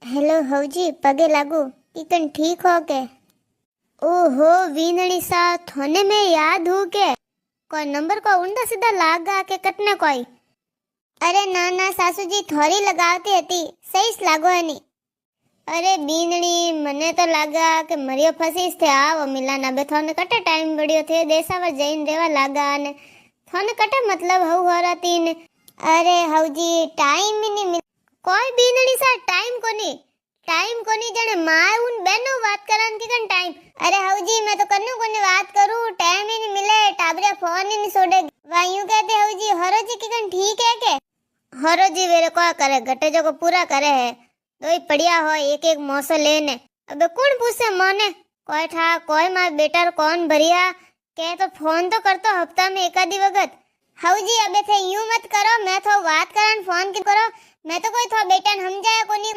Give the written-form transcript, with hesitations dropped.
Hello हौजी पगे लागू इकन ठीक हो के। ओहो वीनड़ी सा थोने में याद हूँ के कोई नंबर को उंडा सीधा लागा के कटने कोई। अरे ना ना सासू जी थोड़ी लगावती हती सही लागो है नी। अरे बीनड़ी मने तो लागा के मरियो फसीस थे आओ मिला ना बे थोने कटे टाइम बड़ियो थे देसावर जईन रेवा लागा ने थोने कटे मतलब हऊ हो रहा तीन। अरे हौजी टाइम ही नहीं मिल कोई बीनड़ी सा टाइम कोनी जने माय उन बेनो बात करन की कन टाइम। अरे हौजी मैं तो कन्नू कोने बात करूं टाइम ही नहीं मिले टाबरे फोन ही नहीं छोड़े वायू कहते हौजी हरोजी की कन ठीक है के। हरोजी वेरे को करे घटे जो को पूरा करे है दो ही पड़िया हो एक एक मौसो लेने। अबे कौन पूछे मोने कोई था कोई मार बेटा कौन भरिया के तो फोन तो करतो हफ्ता में एक आधी वक्त। हौजी अबे थे यूं मत करो मैं तो बात करन फोन की करो मैं तो कोई था बेटा हम जाए कोनी